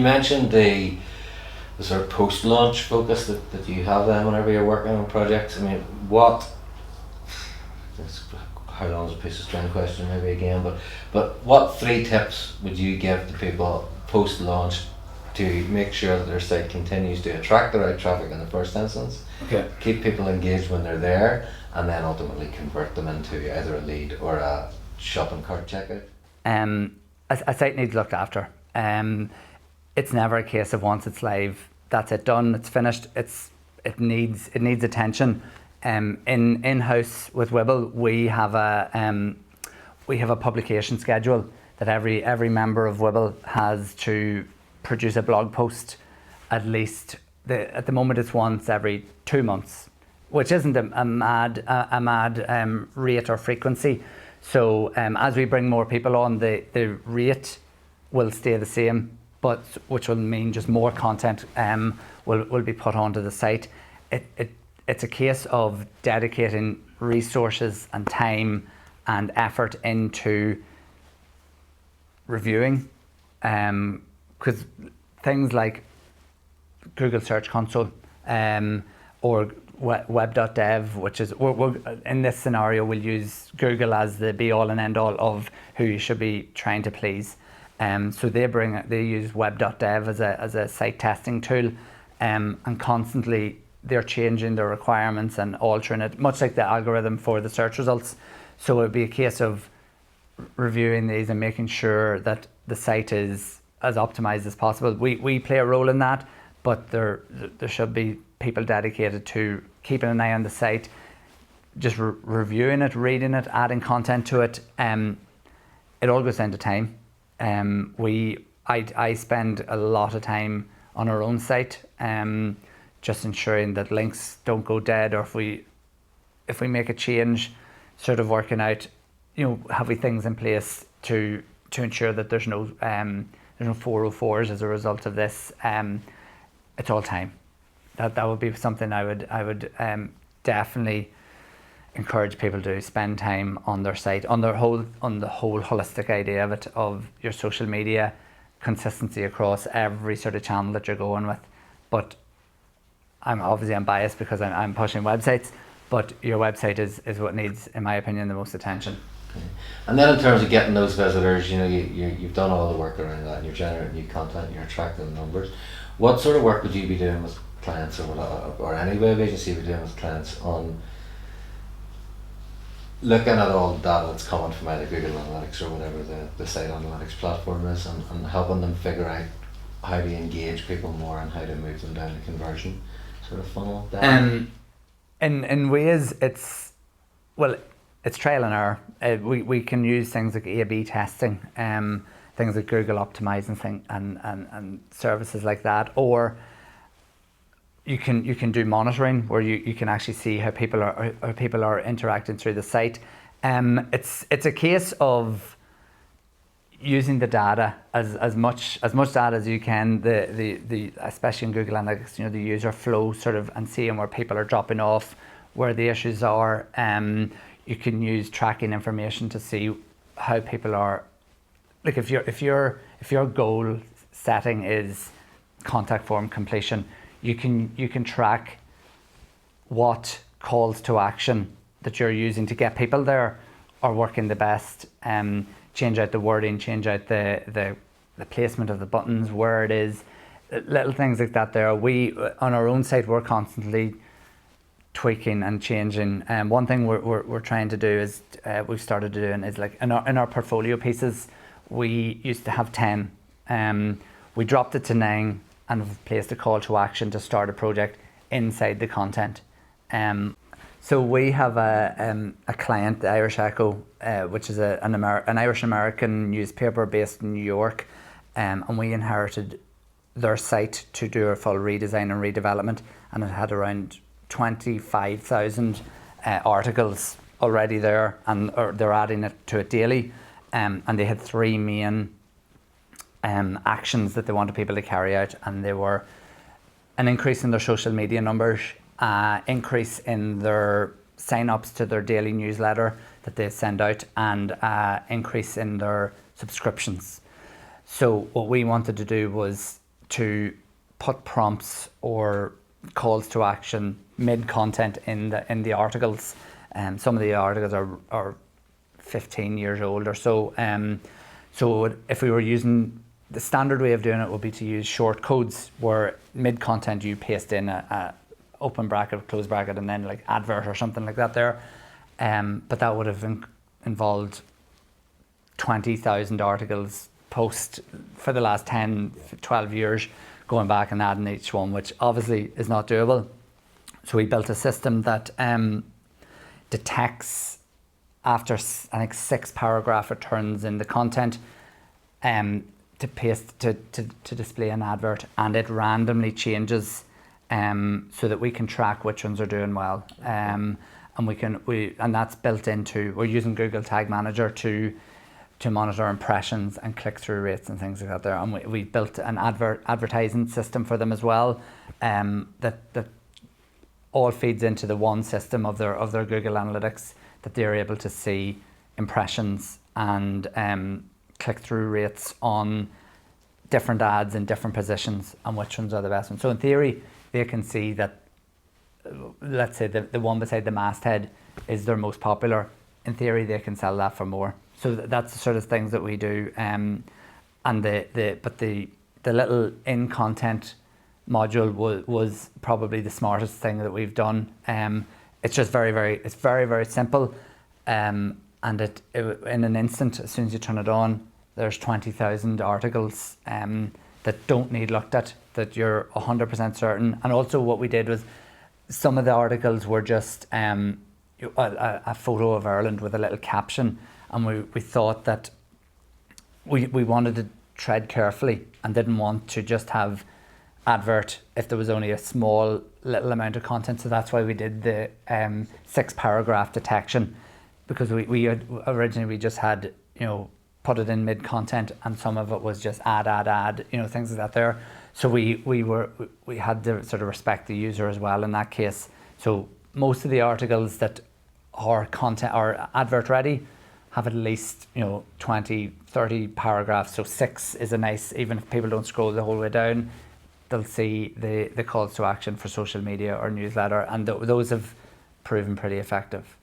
you mentioned the sort of post-launch focus that you have then whenever you're working on projects. I mean, how long is a piece of string question maybe again, but what 3 tips would you give to people post-launch to make sure that their site continues to attract the right traffic in the first instance, keep people engaged when they're there, and then ultimately convert them into either a lead or a shopping cart checkout? A site needs looked after. It's never a case of once it's live, that's it, done, it's finished. It needs attention. In-house with Wibble, we have a publication schedule that every member of Wibble has to produce a blog post at least. At the moment it's once every 2 months, which isn't a mad rate or frequency. So as we bring more people on, the rate will stay the same, but which will mean just more content will be put onto the site. It's a case of dedicating resources and time and effort into reviewing, because things like Google Search Console or web.dev, which is, we're, in this scenario we'll use Google as the be all and end all of who you should be trying to please. So they use web.dev as a site testing tool, and constantly they're changing their requirements and altering it, much like the algorithm for the search results. So it would be a case of reviewing these and making sure that the site is as optimized as possible. We play a role in that, but there should be people dedicated to keeping an eye on the site, just reviewing it, reading it, adding content to it. It all goes down to time. I spend a lot of time on our own site, just ensuring that links don't go dead, or if we make a change, sort of working out, have we things in place to ensure that there's no 404s as a result of this. It's all time. That would be something I would definitely encourage people to spend time on their site, on the whole holistic idea of it, of your social media, consistency across every sort of channel that you're going with. But I'm biased because I'm pushing websites, but your website is what needs, in my opinion, the most attention. Okay. And then in terms of getting those visitors, you've done all the work around that, and you're generating new content, and you're attracting the numbers. What sort of work would you be doing with clients, or any web agency be doing with clients on looking at all the data that's coming from either Google Analytics or whatever the site analytics platform is, and helping them figure out how to engage people more and how to move them down the conversion sort of funnel down? In ways, it's trial and error. We can use things like A/B testing, things like Google Optimize and services like that, or you can do monitoring where you can actually see how people are interacting through the site. It's a case of using the data as much data as you can, the especially in Google Analytics, the user flow sort of, and seeing where people are dropping off, where the issues are. You can use tracking information to see how people are. Like if your goal setting is contact form completion, you can track what calls to action that you're using to get people there are working the best. Change out the wording, change out the placement of the buttons, where it is, little things like that. There, we on our own site, we're constantly tweaking and changing. One thing we're trying to do is we've started doing is, like, in our portfolio pieces, we used to have 10. We dropped it to 9 and we've placed a call to action to start a project inside the content. So we have a client, the Irish Echo, which is an Irish-American newspaper based in New York, and we inherited their site to do a full redesign and redevelopment, and it had around 25,000 articles already there, and they're adding it to it daily, and they had 3 main actions that they wanted people to carry out, and they were an increase in their social media numbers, increase in their sign-ups to their daily newsletter that they send out, and increase in their subscriptions. So what we wanted to do was to put prompts or calls to action mid-content in the articles. Some of the articles are 15 years old or so. So if we were using, the standard way of doing it would be to use short codes where mid-content you paste in a open bracket, close bracket, and then like advert or something like that there. But that would have involved 20,000 articles post for the last 10, 12 years, going back and adding each one, which obviously is not doable. So we built a system that detects after, I think, 6 paragraph returns in the content to paste to display an advert, and it randomly changes so that we can track which ones are doing well. And that's built into, we're using Google Tag Manager to monitor impressions and click-through rates and things like that there. And we built an advertising system for them as well, that all feeds into the one system of their Google Analytics, that they're able to see impressions and click-through rates on different ads in different positions and which ones are the best ones. So in theory, they can see that, let's say the one beside the masthead is their most popular. In theory, they can sell that for more. So that's the sort of things that we do. And the little in-content module was probably the smartest thing that we've done. It's just very simple. And it in an instant, as soon as you turn it on, there's 20,000 articles that don't need looked at, that you're 100% certain. And also what we did was, some of the articles were just a photo of Ireland with a little caption, and we thought that we wanted to tread carefully and didn't want to just have advert if there was only a small little amount of content. So that's why we did the 6 paragraph detection, because we had originally just had, put it in mid content, and some of it was just add, things like that there. So we had to sort of respect the user as well in that case. So most of the articles that are content are advert ready have at least 20, 30 paragraphs. So 6 is a nice, even if people don't scroll the whole way down, they'll see the calls to action for social media or newsletter, and those have proven pretty effective.